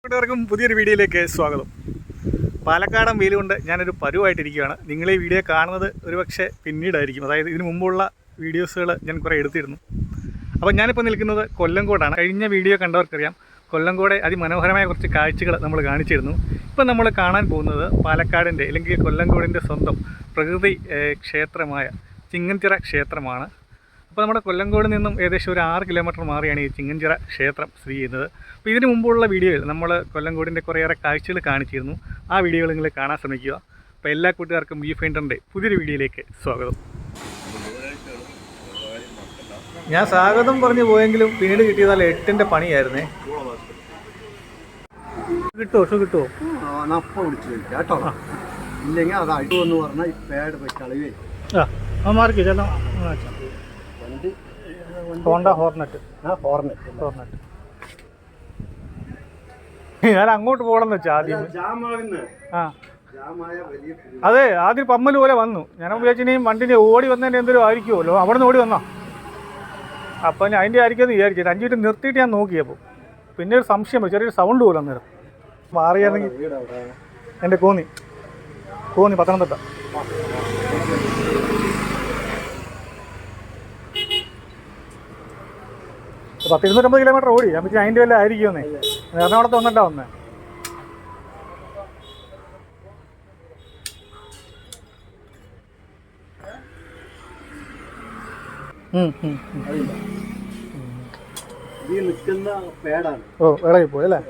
എല്ലാവർക്കും പുതിയൊരു വീഡിയോയിലേക്ക് സ്വാഗതം. പാലക്കാടൻ വെയിൽ കൊണ്ട് ഞാനൊരു പരുവായിട്ടിരിക്കുകയാണ്. നിങ്ങൾ ഈ വീഡിയോ കാണുന്നത് ഒരുപക്ഷെ പിന്നീടായിരിക്കും, അതായത് ഇതിനു മുമ്പുള്ള വീഡിയോസുകൾ ഞാൻ കുറേ എടുത്തിരുന്നു. അപ്പോൾ ഞാനിപ്പോൾ നിൽക്കുന്നത് കൊല്ലങ്കോടാണ്. കഴിഞ്ഞ വീഡിയോ കണ്ടവർക്കറിയാം, കൊല്ലങ്കോടെ അതിമനോഹരമായ കുറച്ച് കാഴ്ചകൾ നമ്മൾ കാണിച്ചിരുന്നു. ഇപ്പം നമ്മൾ കാണാൻ പോകുന്നത് പാലക്കാടിൻ്റെ അല്ലെങ്കിൽ കൊല്ലങ്കോടിൻ്റെ സ്വന്തം പ്രകൃതി ക്ഷേത്രമായ ചിങ്ങൻചിറ ക്ഷേത്രമാണ്. അപ്പോൾ നമ്മുടെ കൊല്ലങ്കോട് നിന്നും ഏകദേശം ഒരു 6 കിലോമീറ്റർ മാറിയാണ് ഈ ചിങ്ങൻചിറ ക്ഷേത്രം സ്ഥിതി ചെയ്യുന്നത്. അപ്പോൾ ഇതിന് മുമ്പുള്ള വീഡിയോയിൽ നമ്മൾ കൊല്ലങ്കോടിൻ്റെ കുറേയേറെ കാഴ്ചകൾ കാണിച്ചിരുന്നു. ആ വീഡിയോകൾ നിങ്ങൾ കാണാൻ ശ്രമിക്കുക. അപ്പോൾ എല്ലാ കൂട്ടുകാർക്കും വ്യൂ ഫൈൻഡറിൻ്റെ പുതിയൊരു വീഡിയോയിലേക്ക് സ്വാഗതം. ഞാൻ സ്വാഗതം പറഞ്ഞു പോയെങ്കിലും പിന്നീട് കിട്ടിയതാൽ 8ൻ്റെ പണിയായിരുന്നേ. കിട്ടുമോ? കേട്ടോ, ഇല്ലെങ്കിൽ അത് അഴുവെന്ന് പറഞ്ഞാൽ പേട് പോയി കളവേ. മാർക്ക് ചെല്ലാം. Honda Hornet. ഞാൻ അങ്ങോട്ട് പോകണമെന്ന് വെച്ചാൽ ആദ്യം അതെ, ആദ്യം പമ്മൽ പോലെ വന്നു. ഞാൻ വിചാരിച്ചിനി വണ്ടിൻ്റെ ഓടി വന്നതിൻ്റെ എന്തെങ്കിലും ആയിരിക്കുമല്ലോ, അവിടെ നിന്ന് ഓടി വന്നോ. അപ്പം ഞാൻ അതിൻ്റെ ആയിരിക്കുമെന്ന് വിചാരിച്ചിട്ട് 5 മിനിറ്റ് നിർത്തിയിട്ട് ഞാൻ നോക്കിയപ്പോൾ പിന്നെ ഒരു സംശയം, ചെറിയൊരു സൗണ്ട് പോലെ അന്നേരം മാറിയാണെങ്കിൽ. എൻ്റെ കോന്നി പത്തനംതിട്ട. 250 കിലോമീറ്റർ ഓടി. ഞാൻ വെച്ചാൽ അതിൻ്റെ വല്ല ആയിരിക്കുമെന്നേ. എറണാകുളത്ത് വന്നിട്ടാ വന്നേ. ഓ, ഇളകി പോയി അല്ലേ.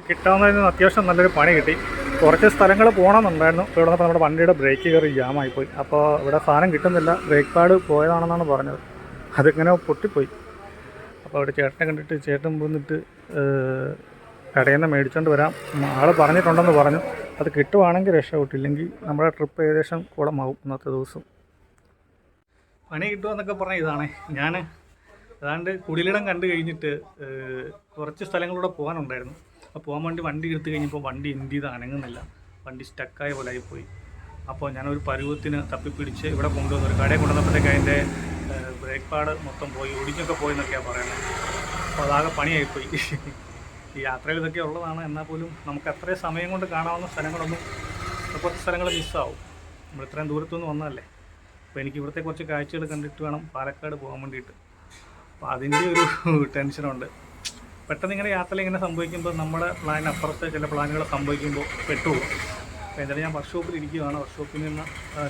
കിട്ടാവുന്നതിൽ നിന്ന് അത്യാവശ്യം നല്ലൊരു പണി കിട്ടി. കുറച്ച് സ്ഥലങ്ങൾ പോകണമെന്നുണ്ടായിരുന്നു. ഇപ്പോൾ ഇവിടെ നമ്മുടെ വണ്ടിയുടെ ബ്രേക്ക് കയറി ജാമായിപ്പോയി. അപ്പോൾ ഇവിടെ സാധനം കിട്ടുന്നില്ല. ബ്രേക്ക് പാഡ് പോയതാണെന്നാണ് പറഞ്ഞത്. അതിങ്ങനെ പൊട്ടിപ്പോയി. അപ്പോൾ അവിടെ ചേട്ടനെ കണ്ടിട്ട് ചേട്ടൻ വന്നിട്ട് കടയിൽ നിന്ന് മേടിച്ചുകൊണ്ട് വരാം ആൾ പറഞ്ഞിട്ടുണ്ടെന്ന് പറഞ്ഞു. അത് കിട്ടുവാണെങ്കിൽ രക്ഷപ്പെട്ടില്ലെങ്കിൽ നമ്മുടെ ട്രിപ്പ് ഏകദേശം കുളമാവും ഇന്നത്തെ ദിവസം. പണി കിട്ടുമെന്നൊക്കെ പറഞ്ഞാൽ ഇതാണേ. ഞാൻ ഏതാണ്ട് കുടിലിടം കണ്ടു കഴിഞ്ഞിട്ട് കുറച്ച് സ്ഥലങ്ങളിലൂടെ പോകാനുണ്ടായിരുന്നു. അപ്പോൾ പോകാൻ വേണ്ടി വണ്ടി എടുത്തു കഴിഞ്ഞപ്പോൾ വണ്ടി എന്ത് ചെയ്ത് അനങ്ങുന്നില്ല. വണ്ടി സ്റ്റക്കായ പോലെ ആയിപ്പോയി. അപ്പോൾ ഞാനൊരു പരുവത്തിന് തപ്പിപ്പിടിച്ച് ഇവിടെ കൊണ്ടുവന്നു. ഒരു കടയിൽ കൊണ്ടുവന്നപ്പോഴത്തേക്ക് അതിൻ്റെ ബ്രേക്ക് പാഡ് മൊത്തം പോയി, ഒടിഞ്ഞൊക്കെ പോയി എന്നൊക്കെയാണ് പറയുന്നത്. അപ്പോൾ അതാകെ പണിയായിപ്പോയി. ഈ യാത്രയിൽ ഇതൊക്കെ ഉള്ളതാണ്. എന്നാൽ പോലും നമുക്ക് അത്രയും സമയം കൊണ്ട് കാണാവുന്ന സ്ഥലങ്ങളൊന്നും കുറച്ച് സ്ഥലങ്ങൾ മിസ്സാവും. നമ്മൾ ഇത്രയും ദൂരത്തുനിന്ന് വന്നതല്ലേ. അപ്പോൾ എനിക്ക് ഇവിടുത്തെ കുറച്ച് കാഴ്ചകൾ കണ്ടിട്ട് വേണം പാലക്കാട് പോകാൻ വേണ്ടിയിട്ട്. അപ്പോൾ അതിൻ്റെ ഒരു ടെൻഷനുണ്ട്. പെട്ടെന്ന് ഇങ്ങനെ യാത്രയിൽ ഇങ്ങനെ സംഭവിക്കുമ്പോൾ നമ്മുടെ പ്ലാനിനപ്പുറത്തെ ചില പ്ലാനുകൾ സംഭവിക്കുമ്പോൾ പെട്ടുപോകും. അപ്പോൾ എന്തായാലും ഞാൻ വർക്ക്ഷോപ്പിൽ ഇരിക്കുകയാണ്. വർക്ക്ഷോപ്പിൽ നിന്ന്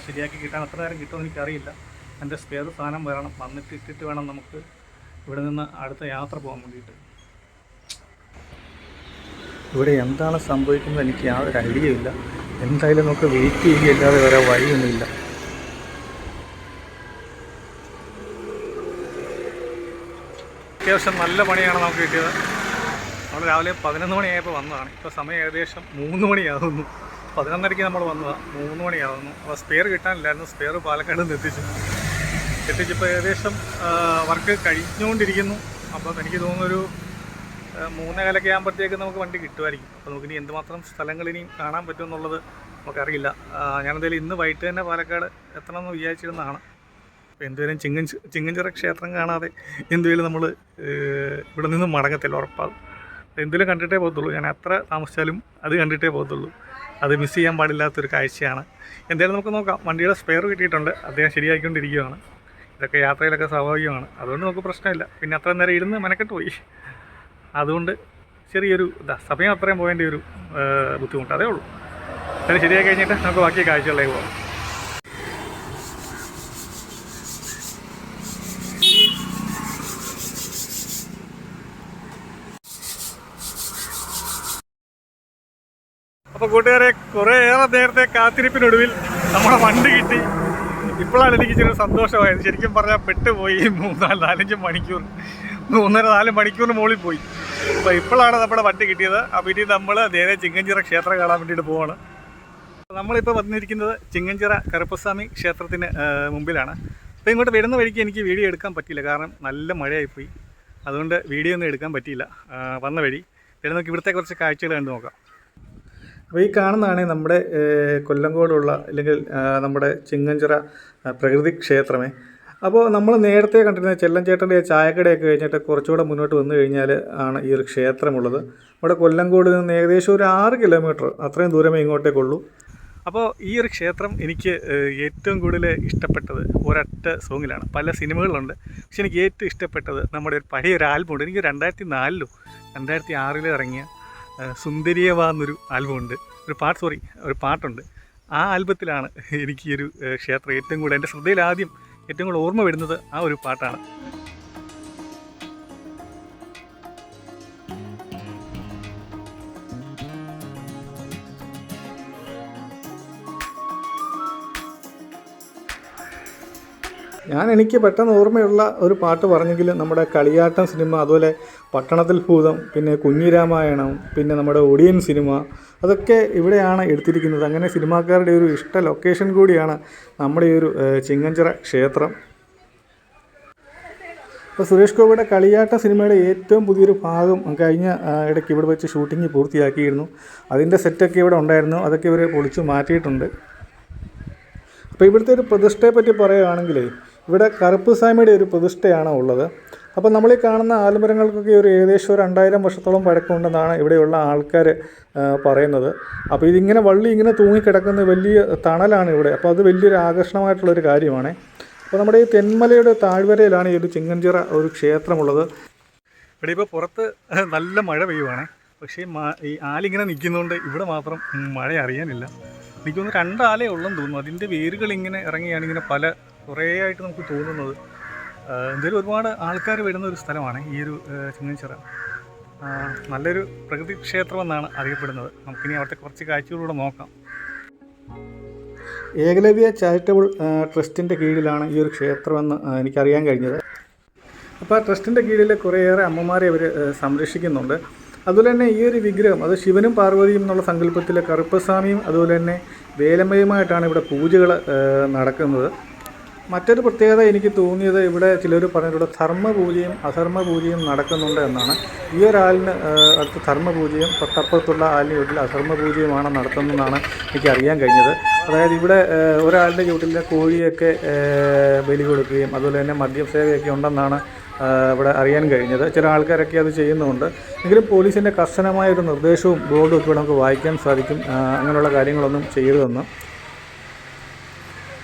ശരിയാക്കി കിട്ടാൻ എത്ര നേരം കിട്ടുമെന്ന് എനിക്കറിയില്ല. എൻ്റെ സ്പെയർ സാധനം വരണം, വന്നിട്ട് ഇട്ടിട്ട് വേണം നമുക്ക് ഇവിടെ നിന്ന് അടുത്ത യാത്ര പോകാൻ വേണ്ടിയിട്ട്. ഇവിടെ എന്താണ് സംഭവിക്കുന്നത് എനിക്ക് യാതൊരു ഐഡിയ ഇല്ല. എന്തായാലും നമുക്ക് വെയിറ്റ് ചെയ്യുകയല്ലാതെ വേറെ വഴിയൊന്നുമില്ല. അത്യാവശ്യം നല്ല പണിയാണ് നമുക്ക് കിട്ടിയത്. നമ്മൾ രാവിലെ 11 മണിയായപ്പോൾ വന്നതാണ്. ഇപ്പോൾ സമയം ഏകദേശം 3 മണിയാകുന്നു. 11:30 നമ്മൾ വന്നതാണ്, 3 മണിയാകുന്നു. അപ്പോൾ സ്പെയർ കിട്ടാനില്ലായിരുന്നു. സ്പെയർ പാലക്കാട് നിന്ന് എത്തിച്ചപ്പോൾ ഏകദേശം വർക്ക് കഴിഞ്ഞുകൊണ്ടിരിക്കുന്നു. അപ്പോൾ എനിക്ക് തോന്നുന്നൊരു 3:15 ആകുമ്പോഴത്തേക്ക് നമുക്ക് വണ്ടി കിട്ടുമായിരിക്കും. അപ്പോൾ നമുക്കിനി എന്തുമാത്രം സ്ഥലങ്ങൾ ഇനിയും കാണാൻ പറ്റുമെന്നുള്ളത് നമുക്കറിയില്ല. ഞാനെന്തായാലും ഇന്ന് വൈകിട്ട് തന്നെ പാലക്കാട് എത്തണമെന്ന് വിചാരിച്ചിരുന്നതാണ്. അപ്പോൾ എന്തുവരും ചിങ്ങൻചിറ ക്ഷേത്രം കാണാതെ എന്തുവരും നമ്മൾ ഇവിടെ നിന്ന് മടങ്ങത്തില്ല, ഉറപ്പാകും. എന്തെങ്കിലും കണ്ടിട്ടേ പോകത്തുള്ളൂ. ഞാൻ എത്ര താമസിച്ചാലും അത് കണ്ടിട്ടേ പോകത്തുള്ളൂ. അത് മിസ് ചെയ്യാൻ പാടില്ലാത്തൊരു കാഴ്ചയാണ്. എന്തായാലും നമുക്ക് നോക്കാം. വണ്ടിയുടെ സ്പെയർ കിട്ടിയിട്ടുണ്ട്, അദ്ദേഹം ശരിയാക്കിക്കൊണ്ടിരിക്കുകയാണ്. ഇതൊക്കെ യാത്രയിലൊക്കെ സ്വാഭാവികമാണ്, അതുകൊണ്ട് നമുക്ക് പ്രശ്നമില്ല. പിന്നെ അത്ര നേരം ഇരുന്ന് മെനക്കെട്ട് പോയി, അതുകൊണ്ട് ചെറിയൊരു സമയം അത്രയും പോയതിൻ്റെ ഒരു ബുദ്ധിമുട്ട് അതേ ഉള്ളൂ. അത് ശരിയാക്കി കഴിഞ്ഞിട്ട് നമുക്ക് ബാക്കി കാഴ്ചകളിലേക്ക് പോകാം. അപ്പോൾ കൂട്ടുകാരെ, കുറേയേറെ നേരത്തെ കാത്തിരിപ്പിനൊടുവിൽ നമ്മുടെ വണ്ടി കിട്ടി. ഇപ്പോഴാണ് എനിക്ക് ചെറിയ സന്തോഷമായത്. ശരിക്കും പറഞ്ഞാൽ പെട്ടുപോയി. 3-4 മണിക്കൂർ, 3.5-4 മണിക്കൂറിന് മുകളിൽ പോയി. അപ്പോൾ ഇപ്പോഴാണ് നമ്മുടെ വണ്ടി കിട്ടിയത്. അപ്പോൾ ഇനി നമ്മൾ നേരെ ചിങ്ങൻചിറ ക്ഷേത്രം കാണാൻ വേണ്ടിയിട്ട് പോവാണ്. നമ്മളിപ്പോൾ വന്നിരിക്കുന്നത് ചിങ്ങൻചിറ കറുപ്പസ്വാമി ക്ഷേത്രത്തിന് മുമ്പിലാണ്. അപ്പോൾ ഇങ്ങോട്ട് വരുന്ന വഴിക്ക് എനിക്ക് വീഡിയോ എടുക്കാൻ പറ്റിയില്ല, കാരണം നല്ല മഴയായിപ്പോയി. അതുകൊണ്ട് വീഡിയോ ഒന്നും എടുക്കാൻ പറ്റിയില്ല വന്ന വഴി. പിന്നെ നമുക്ക് ഇവിടുത്തെ കുറച്ച് കാഴ്ചകൾ കണ്ടു നോക്കാം. അപ്പോൾ ഈ കാണുന്നതാണ് നമ്മുടെ കൊല്ലങ്കോടുള്ള അല്ലെങ്കിൽ നമ്മുടെ ചിങ്ങൻചിറ പ്രകൃതി ക്ഷേത്രമേ. അപ്പോൾ നമ്മൾ നേരത്തെ കണ്ടിരുന്ന ചെല്ലഞ്ചേട്ടൻ്റെ ചായക്കടയൊക്കെ കഴിഞ്ഞിട്ട് കുറച്ചുകൂടെ മുന്നോട്ട് വന്നു കഴിഞ്ഞാൽ ആണ് ഈ ഒരു ക്ഷേത്രമുള്ളത്. ഇവിടെ കൊല്ലങ്കോട് നിന്ന് ഏകദേശം ഒരു 6 കിലോമീറ്റർ അത്രയും ദൂരമേ ഇങ്ങോട്ടേക്കുള്ളൂ. അപ്പോൾ ഈ ഒരു ക്ഷേത്രം എനിക്ക് ഏറ്റവും കൂടുതൽ ഇഷ്ടപ്പെട്ടത് ഒരൊറ്റ സോങ്ങിലാണ്. പല സിനിമകളുണ്ട്, പക്ഷെ എനിക്ക് ഏറ്റവും ഇഷ്ടപ്പെട്ടത് നമ്മുടെ ഒരു പഴയൊരു ആൽബമുണ്ട്. എനിക്ക് 2004 2006 ഇറങ്ങിയ സുന്ദരിയവ എന്നൊരു ആൽബമുണ്ട്, ഒരു പാട്ടുണ്ട്. ആ ആൽബത്തിലാണ് എനിക്ക് ഈ ഒരു ക്ഷേത്രം ഏറ്റവും കൂടുതൽ എൻ്റെ ശ്രദ്ധയിൽ ഏറ്റവും കൂടുതൽ ഓർമ്മ വരുന്നത് ആ ഒരു പാട്ടാണ്. എനിക്ക് പെട്ടെന്ന് ഓർമ്മയുള്ള ഒരു പാട്ട് പറഞ്ഞെങ്കിൽ നമ്മുടെ കളിയാട്ടം സിനിമ, അതുപോലെ പട്ടണത്തിൽ ഭൂതം, പിന്നെ കുഞ്ഞിരാമായണം, പിന്നെ നമ്മുടെ ഒടിയൻ സിനിമ, അതൊക്കെ ഇവിടെയാണ് എടുത്തിരിക്കുന്നത്. അങ്ങനെ സിനിമാക്കാരുടെ ഒരു ഇഷ്ട ലൊക്കേഷൻ കൂടിയാണ് നമ്മുടെ ഈ ഒരു ചിങ്ങഞ്ചിറ ക്ഷേത്രം. ഇപ്പോൾ സുരേഷ് ഗോപിയുടെ കളിയാട്ട സിനിമയുടെ ഏറ്റവും പുതിയൊരു ഭാഗം കഴിഞ്ഞ ഇടയ്ക്ക് ഇവിടെ വെച്ച് ഷൂട്ടിംഗ് പൂർത്തിയാക്കിയിരുന്നു. അതിൻ്റെ സെറ്റൊക്കെ ഇവിടെ ഉണ്ടായിരുന്നു, അതൊക്കെ ഇവർ പൊളിച്ചു മാറ്റിയിട്ടുണ്ട്. അപ്പോൾ ഇവിടുത്തെ ഒരു പ്രതിഷ്ഠയെ പറ്റി പറയുകയാണെങ്കിൽ ഇവിടെ കറുപ്പുസ്വാമിയുടെ ഒരു പ്രതിഷ്ഠയാണ് ഉള്ളത്. അപ്പോൾ നമ്മൾ ഈ കാണുന്ന ആൽമരങ്ങൾക്കൊക്കെ ഏകദേശം 2000 വർഷത്തോളം പഴക്കമുണ്ടെന്നാണ് ഇവിടെയുള്ള ആൾക്കാർ പറയുന്നത്. അപ്പോൾ ഇതിങ്ങനെ വള്ളി ഇങ്ങനെ തൂങ്ങിക്കിടക്കുന്ന വലിയ തണലാണ് ഇവിടെ. അപ്പോൾ അത് വലിയൊരു ആകർഷണമായിട്ടുള്ളൊരു കാര്യമാണ്. അപ്പോൾ നമ്മുടെ ഈ തെന്മലയുടെ താഴ്വരയിലാണ് ഈ ഒരു ചിങ്ങഞ്ചിറ ഒരു ക്ഷേത്രമുള്ളത്. ഇവിടെ ഇപ്പോൾ പുറത്ത് നല്ല മഴ പെയ്യുവാണ്, പക്ഷേ ഈ ആലിങ്ങനെ നിൽക്കുന്നതുകൊണ്ട് ഇവിടെ മാത്രം മഴ അറിയാനില്ല. എനിക്കൊന്ന് 2 ആലേ ഉള്ളെന്ന് തോന്നുന്നു. അതിൻ്റെ വേരുകൾ ഇങ്ങനെ ഇറങ്ങിയാണ് ഇങ്ങനെ കുറേ ആയിട്ട് നമുക്ക് തോന്നുന്നത്. എന്തായാലും ഒരുപാട് ആൾക്കാർ വരുന്ന ഒരു സ്ഥലമാണ് ഈ ഒരു ചിങ്ങഞ്ചിറ. നല്ലൊരു പ്രകൃതി ക്ഷേത്രമെന്നാണ് അറിയപ്പെടുന്നത്. നമുക്കിനി അവിടുത്തെ കുറച്ച് കാഴ്ചകളിലൂടെ നോക്കാം. ഏകലവ്യ ചാരിറ്റബിൾ ട്രസ്റ്റിൻ്റെ കീഴിലാണ് ഈ ഒരു ക്ഷേത്രമെന്ന് എനിക്കറിയാൻ കഴിഞ്ഞത്. അപ്പോൾ ആ ട്രസ്റ്റിൻ്റെ കീഴിൽ കുറേയേറെ അമ്മമാരെ അവർ സംരക്ഷിക്കുന്നുണ്ട്. അതുപോലെ തന്നെ ഈ ഒരു വിഗ്രഹം അത് ശിവനും പാർവതിയും എന്നുള്ള സങ്കല്പത്തിലെ കറുപ്പസ്വാമിയും അതുപോലെ തന്നെ വേലമ്മയുമായിട്ടാണ് ഇവിടെ പൂജകൾ നടക്കുന്നത്. മറ്റൊരു പ്രത്യേകത എനിക്ക് തോന്നിയത് ഇവിടെ ചിലർ പറഞ്ഞിട്ടുള്ള ധർമ്മപൂജയും അധർമ്മപൂജയും നടക്കുന്നുണ്ട് എന്നാണ്. ഈ ഒരാളിന് അടുത്ത് ധർമ്മപൂജയും തൊട്ടപ്പുറത്തുള്ള ആലിന് ചുവട്ടിൽ അധർമ്മപൂജയുമാണ് നടത്തുന്നതെന്നാണ് എനിക്ക് അറിയാൻ കഴിഞ്ഞത്. അതായത് ഇവിടെ ഒരാളുടെ ചുവട്ടിൽ കോഴിയൊക്കെ ബലി കൊടുക്കുകയും അതുപോലെ തന്നെ മദ്യസേവയൊക്കെ ഉണ്ടെന്നാണ് ഇവിടെ അറിയാൻ കഴിഞ്ഞത്. ചില ആൾക്കാരൊക്കെ അത് ചെയ്യുന്നുണ്ട്. എങ്കിലും പോലീസിൻ്റെ കർശനമായ ഒരു നിർദ്ദേശവും ബോർഡും ഒക്കെ നമുക്ക് വായിക്കാൻ സാധിക്കും, അങ്ങനെയുള്ള കാര്യങ്ങളൊന്നും ചെയ്യരുതെന്ന്.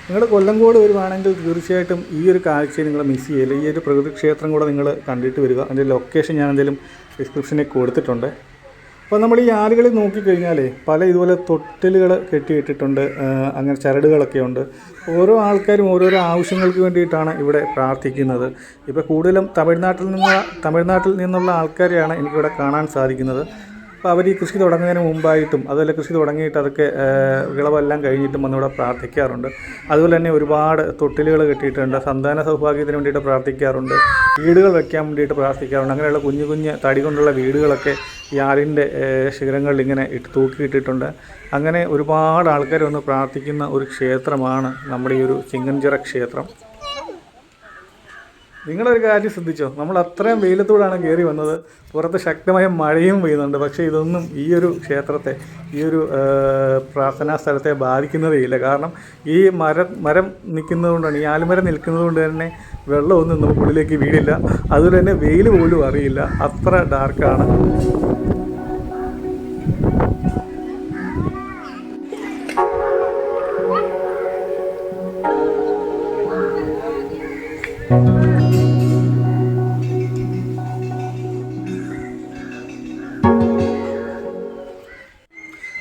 നിങ്ങൾ കൊല്ലങ്കോട് വരുവാണെങ്കിൽ തീർച്ചയായിട്ടും ഈ ഒരു കാഴ്ചയെ നിങ്ങൾ മിസ് ചെയ്യില്ല. ഈ ഒരു പ്രകൃതി ക്ഷേത്രം കൂടെ നിങ്ങൾ കണ്ടിട്ട് വരിക. അതിൻ്റെ ലൊക്കേഷൻ ഞാൻ എന്തെങ്കിലും ഡിസ്ക്രിപ്ഷനിൽ കൊടുത്തിട്ടുണ്ട്. അപ്പോൾ നമ്മൾ ഈ ആലുകളിൽ നോക്കിക്കഴിഞ്ഞാൽ പല ഇതുപോലെ തൊട്ടിലുകൾ കെട്ടിയിട്ടിട്ടുണ്ട്, അങ്ങനെ ചരടുകളൊക്കെ ഉണ്ട്. ഓരോ ആൾക്കാരും ഓരോരോ ആവശ്യങ്ങൾക്ക് വേണ്ടിയിട്ടാണ് ഇവിടെ പ്രാർത്ഥിക്കുന്നത്. ഇപ്പോൾ കൂടുതലും തമിഴ്നാട്ടിൽ നിന്നുള്ള ആൾക്കാരെയാണ് എനിക്കിവിടെ കാണാൻ സാധിക്കുന്നത്. അപ്പോൾ അവർ ഈ കൃഷി തുടങ്ങുന്നതിന് മുമ്പായിട്ടും അതുപോലെ കൃഷി തുടങ്ങിയിട്ട് അതൊക്കെ വിളവെല്ലാം കഴിഞ്ഞിട്ടും വന്നിവിടെ പ്രാർത്ഥിക്കാറുണ്ട്. അതുപോലെ തന്നെ ഒരുപാട് തൊട്ടിലുകൾ കെട്ടിയിട്ടുണ്ട്, സന്താന സൗഭാഗ്യത്തിന് വേണ്ടിയിട്ട് പ്രാർത്ഥിക്കാറുണ്ട്, വീടുകൾ വയ്ക്കാൻ വേണ്ടിയിട്ട് പ്രാർത്ഥിക്കാറുണ്ട്. അങ്ങനെയുള്ള കുഞ്ഞു കുഞ്ഞ് തടി കൊണ്ടുള്ള വീടുകളൊക്കെ ഈ ആലിൻ്റെ ശിഖരങ്ങളിൽ ഇങ്ങനെ തൂക്കിയിട്ടിട്ടുണ്ട്. അങ്ങനെ ഒരുപാട് ആൾക്കാർ വന്ന് പ്രാർത്ഥിക്കുന്ന ഒരു ക്ഷേത്രമാണ് നമ്മുടെ ഈ ഒരു ചിങ്ങഞ്ചിറ ക്ഷേത്രം. നിങ്ങളൊരു കാര്യം ശ്രദ്ധിച്ചോ, നമ്മൾ അത്രയും വെയിലത്തൂടാണ് കയറി വന്നത്. പുറത്ത് ശക്തമായ മഴയും പെയ്യുന്നുണ്ട്. പക്ഷേ ഇതൊന്നും ഈ ഒരു ക്ഷേത്രത്തെ, ഈ ഒരു പ്രാർത്ഥനാ സ്ഥലത്തെ ബാധിക്കുന്നതേയില്ല. കാരണം ഈ മരം നിൽക്കുന്നതുകൊണ്ടാണ്, ഈ ആൽമരം നിൽക്കുന്നത് കൊണ്ട് തന്നെ വെള്ളമൊന്നും നമുക്കുള്ളിലേക്ക് വീഴില്ല. അതുപോലെ തന്നെ വെയിൽ പോലും അറിയില്ല, അത്ര ഡാർക്കാണ്.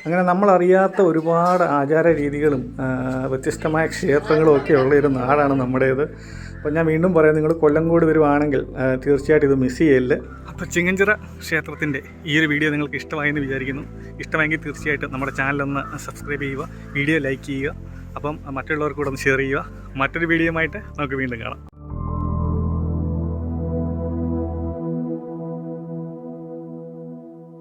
അങ്ങനെ നമ്മളറിയാത്ത ഒരുപാട് ആചാര രീതികളും വ്യത്യസ്തമായ ക്ഷേത്രങ്ങളും ഒക്കെ ഉള്ള ഒരു നാടാണ് നമ്മുടേത്. അപ്പോൾ ഞാൻ വീണ്ടും പറയാം, നിങ്ങൾ കൊല്ലങ്കോട് വരുവാണെങ്കിൽ തീർച്ചയായിട്ടും ഇത് മിസ് ചെയ്യല്ലേ. അപ്പോൾ ചിങ്ങഞ്ചിറ ക്ഷേത്രത്തിൻ്റെ ഈ ഒരു വീഡിയോ നിങ്ങൾക്ക് ഇഷ്ടമായെന്ന് വിചാരിക്കുന്നു. ഇഷ്ടമായെങ്കിൽ തീർച്ചയായിട്ടും നമ്മുടെ ചാനലൊന്ന് സബ്സ്ക്രൈബ് ചെയ്യുക, വീഡിയോ ലൈക്ക് ചെയ്യുക, അപ്പം മറ്റുള്ളവർക്ക് കൂടെ ഒന്ന് ഷെയർ ചെയ്യുക. മറ്റൊരു വീഡിയോയുമായിട്ട് നമുക്ക് വീണ്ടും കാണാം.